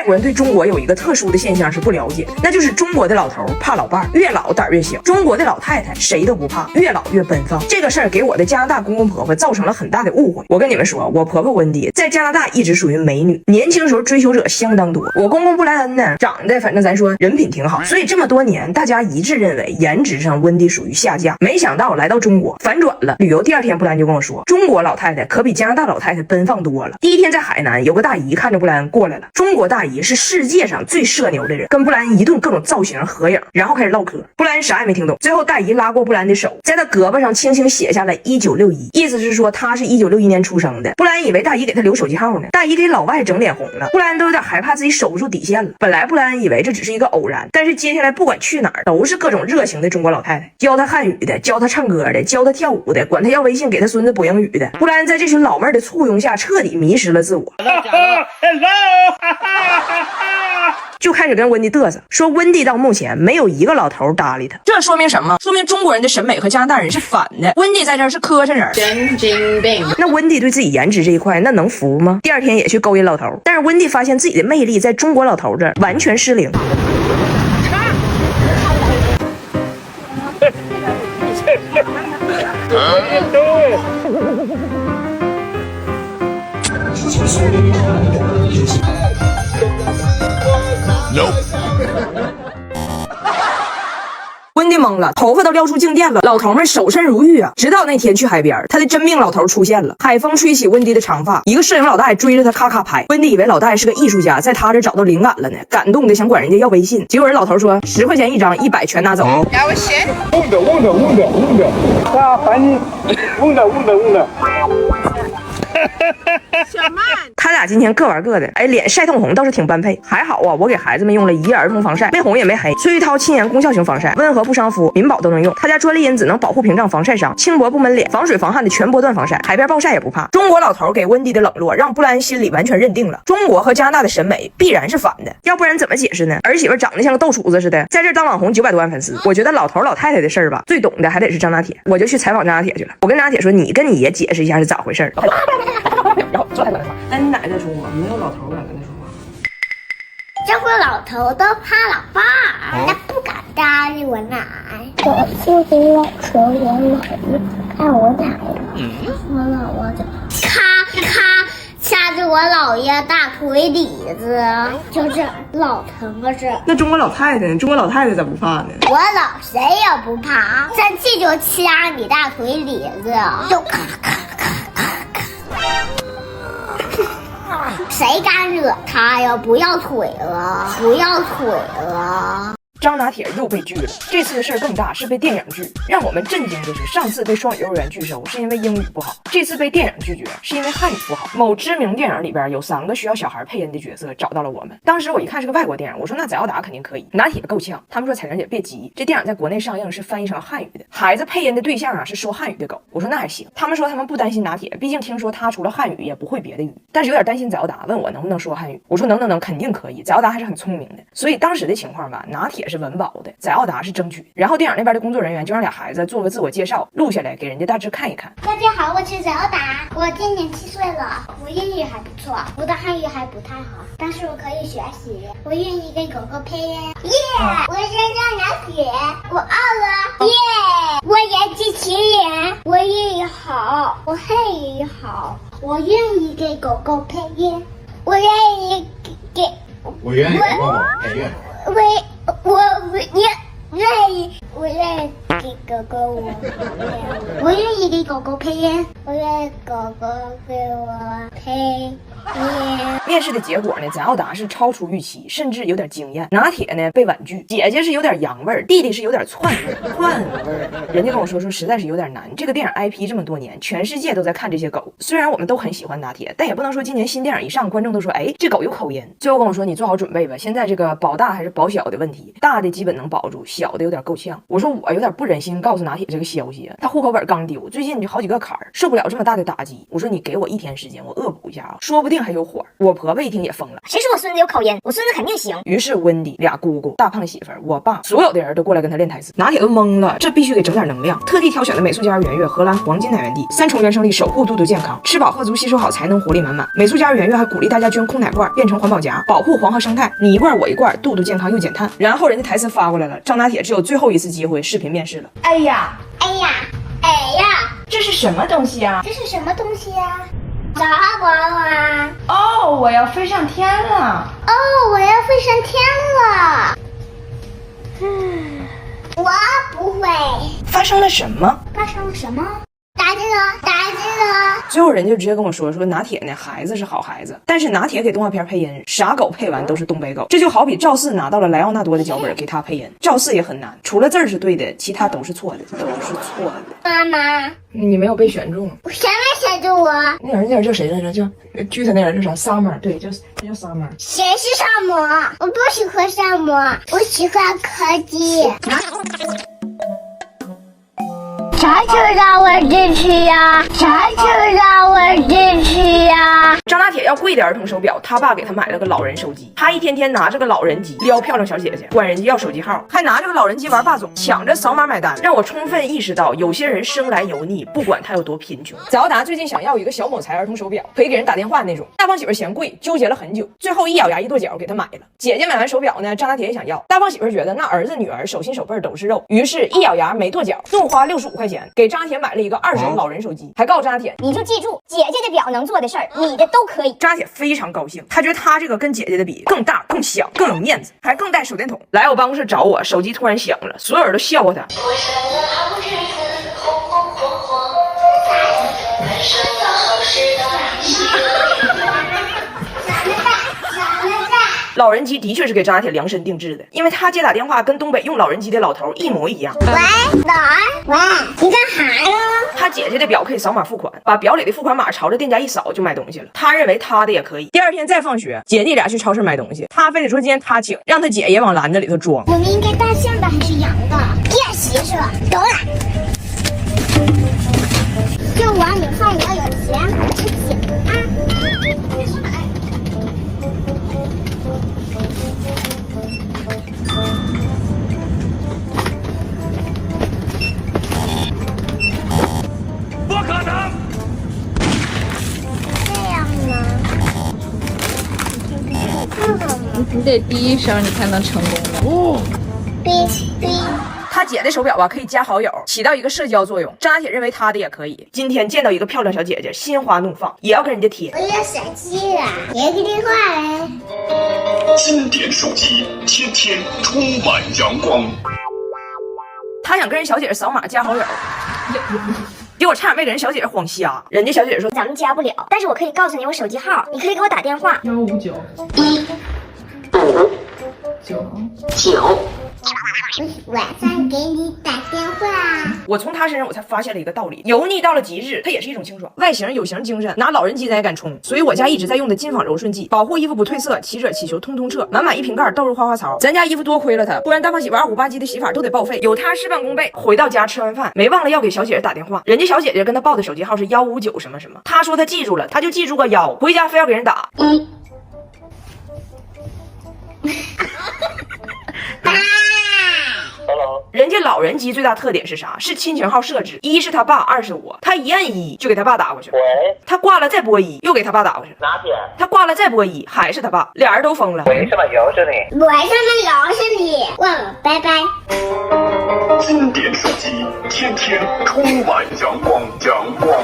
国人对中国有一个特殊的现象是不了解，那就是中国的老头怕老伴儿，越老胆越小；中国的老太太谁都不怕，越老越奔放。这个事儿给我的加拿大公公婆婆造成了很大的误会。我跟你们说，我婆婆温迪在加拿大一直属于美女，年轻时候追求者相当多。我公公布莱恩呢，长得反正咱说人品挺好，所以这么多年大家一致认为颜值上温迪属于下降。没想到来到中国反转了，旅游第二天布兰就跟我说，中国老太太可比加拿大老太太奔放多了。第一天在海南有个大姨看着布兰过来了，中国大姨是世界上最社牛的人，跟布兰一顿各种造型合影，然后开始唠嗑。布兰啥也没听懂，最后大姨拉过布兰的手，在他胳膊上轻轻写下了1961，意思是说他是1961年出生的。布兰以为大姨给他留手机号呢，大姨给老外整脸红了，布兰都有点害怕自己守不住底线了。本来布兰以为这只是一个偶然，但是接下来不管去哪儿都是各种热情的中国老太太，教他汉语的，教他唱歌的，教他跳舞的，管他要微信给他孙子补英语的。布兰在这群老妹儿的簇拥下彻底迷失了自我，就开始跟温迪嘚瑟，说温迪到目前没有一个老头搭理他。这说明什么？说明中国人的审美和加拿大人是反的，温迪在这儿是磕碜人，神经病。那温迪对自己颜值这一块那能服吗？第二天也去勾引老头，但是温迪发现自己的魅力在中国老头这儿完全失灵。温迪懵了，头发都撩出静电了，老头们守身如玉啊！直到那天去海边，他的真命老头出现了，海风吹起温迪的长发，一个摄影老大爷追着他咔咔拍。温迪以为老大爷是个艺术家，在他这找到灵感了呢，感动的想管人家要微信，结果人老头说10块钱一张，100全拿走。问的，啊，烦你，问的。小曼，他俩今天各玩各的，哎，脸晒通红倒是挺般配。还好啊，我给孩子们用了1夜儿童防晒，没红也没黑。崔玉涛亲研功效型防晒，温和不伤肤，民保都能用。他家专利因子能保护屏障防晒伤，轻薄不闷脸，防水防汗的全波段防晒，海边暴晒也不怕。中国老头给温迪的冷落，让布兰心里完全认定了中国和加拿大的审美必然是反的，要不然怎么解释呢？儿媳妇长得像个豆杵子似的，在这当网红900多万粉丝。我觉得老头老太太的事儿吧，最懂的还得是张拿铁。我就去采访张拿铁去了，我跟张拿铁说，你跟你爷解释一下是咋回事儿。然后坐在那说，那你奶奶说话，没有老头敢跟他说话。中国老头都怕老伴儿，他不敢搭理我奶。我就给我说我姥爷看我奶，我姥爷就咔咔掐着我姥爷大腿底子，就这老疼啊！这那中国老太太呢？中国老太太咋不怕呢？我老谁也不怕，生气就掐你大腿底子，就咔咔咔咔咔。谁敢惹他呀？不要腿了，不要腿了！张拿铁又被拒了，这次的事儿更大，是被电影拒。让我们震惊的是，上次被双语幼儿园拒收是因为英语不好，这次被电影拒绝是因为汉语不好。某知名电影里边有3个需要小孩配音的角色找到了我们，当时我一看是个外国电影，我说那翟奥达肯定可以，拿铁够呛。他们说彩玲姐别急，这电影在国内上映是翻译成汉语的，孩子配音的对象啊是说汉语的狗。我说那还行。他们说他们不担心拿铁，毕竟听说他除了汉语也不会别的语，但是有点担心翟奥达，问我能不能说汉语。我说能，肯定可以。翟奥达还是很聪明的，所以当时的情况吧，拿铁是稳保的，翟奥达是争取。然后电影那边的工作人员就让俩孩子做个自我介绍，录下来给人家大致看一看。大家好，我是翟奥达，我今年7岁了，我英语还不错，我的汉语还不太好，但是我可以学习，我愿意给狗狗配音。耶！我是张拿铁，我饿了。耶！我演机器人，我英语好，我汉语好，我愿意给狗狗配音，我愿意给我愿意给狗狗配音。我愿意给狗狗我愿意给狗狗配音，我愿意狗狗给我配音。面试的结果呢，翟奥达是超出预期，甚至有点惊艳。拿铁呢被婉拒，姐姐是有点洋味儿，弟弟是有点窜味儿。人家跟我说实在是有点难。这个电影 IP 这么多年，全世界都在看这些狗，虽然我们都很喜欢拿铁，但也不能说今年新电影一上，观众都说哎这狗有口音。最后跟我说你做好准备吧，现在这个保大还是保小的问题，大的基本能保住，小的有点够呛。我说我有点不忍心告诉拿铁这个消息，他户口本刚丢，最近就好几个坎儿，受不了这么大的打击。我说你给我1天时间，我恶补一下啊，说不定定还有火。我婆婆一听也疯了，谁说我孙子有口音？我孙子肯定行。于是温迪、俩姑姑、大胖媳妇儿、我爸，所有的人都过来跟他练台词。拿铁都懵了，这必须给整点能量，特地挑选的美素佳儿圆月荷兰黄金奶源地，3重原生力守护肚肚健康，吃饱喝足吸收好才能活力满满。美素佳儿圆月还鼓励大家捐空奶罐变成环保夹，保护黄河生态，你一罐我一罐，肚肚健康又减碳。然后人家台词发过来了，张拿铁只有最后一次机会视频面试了。哎呀，哎呀，哎呀，这是什么东西啊？这是什么东西呀？啥娃娃？哦，我要飞上天了。哦，我要飞上天了。我不会。发生了什么？发生了什么？打击了，打击了。最后人就直接跟我说拿铁呢，孩子是好孩子，但是拿铁给动画片配音，啥狗配完都是东北狗。这就好比赵四拿到了莱奥纳多的脚本给他配音，赵四也很难，除了字儿是对的，其他都是错的，都是错的。妈妈，你没有被选中。我谁没选中我？那人叫谁来着？叫剧他那人叫啥 ？Summer， 对，他叫 Summer。谁是萨摩？我不喜欢萨摩，我喜欢柯基。啥球让我支持呀？啥球让我支持呀？张大铁要贵的儿童手表，他爸给他买了个老人手机，他一天天拿着个老人机撩漂亮小姐姐，管人家要手机号，还拿着个老人机玩霸总，抢着扫码买单，让我充分意识到有些人生来油腻，不管他有多贫穷。早达最近想要一个小某财儿童手表，可以给人打电话那种，大胖媳妇嫌贵，纠结了很久，最后一咬牙一跺脚给他买了。姐姐买完手表呢，张大铁也想要，大胖媳妇觉得那儿子女儿手心手背都是肉，于是一咬牙没跺脚，怒花65块钱给张大铁买了一个2手老人手机，还告诉张大铁，你就记住，姐姐的表能做的事儿，你的都可以。张大铁非常高兴，他觉得他这个跟姐姐的比更大、更响、更有面子，还更带手电筒。来我办公室找我，手机突然响了，所有人都笑话他。老人机的确是给张大铁量身定制的，因为他接打电话跟东北用老人机的老头一模一样。喂，哪儿？喂，你干啥呀？他姐姐的表可以扫码付款，把表里的付款码朝着店家一扫就买东西了。他认为他的也可以。第二天再放学，姐弟俩去超市买东西，他非得说今天他请，让他姐也往篮子里头装。我们应该大象的还是羊的？别洗是吧？懂了。就往里放，我有钱买吃鸡啊！别说买。不可能！这样吗？你得第一声你才能成功的。哔哔。他姐的手表吧可以加好友，起到一个社交作用。张大铁认为他的也可以。今天见到一个漂亮小姐姐，心花怒放，也要跟人家贴。我要手机了，接个电话嘞。经典手机，天天充满阳光。他想跟人小姐姐扫码加好友，结果差点被人小姐姐晃瞎。人家小姐姐说咱们加不了，但是我可以告诉你我手机号，你可以给我打电话。159 9晚上给你打电话。我从他身上我才发现了一个道理，油腻到了极致，它也是一种清爽。外形有型精神，拿老人机咱也敢冲，所以我家一直在用的金纺柔顺剂，保护衣服不褪色，起褶起球通通彻，满满一瓶盖，倒入花花槽。咱家衣服多亏了它，不然大胖媳妇258G的洗法都得报废。有它事半功倍。回到家吃完饭，没忘了要给小姐姐打电话，人家小姐姐跟他报的手机号是159什么什么，他说他记住了，他就记住个1，回家非要给人打。人家老人机最大特点是啥？是亲情号设置，1是他爸，2是我。他一按1就给他爸打过去。他挂了再拨1，又给他爸打过去。拿铁，他挂了再拨1，还是他爸，俩人都疯了。为什么又是你？为什么又是你？忘了，拜拜。经典手机，天天充满阳光，阳光。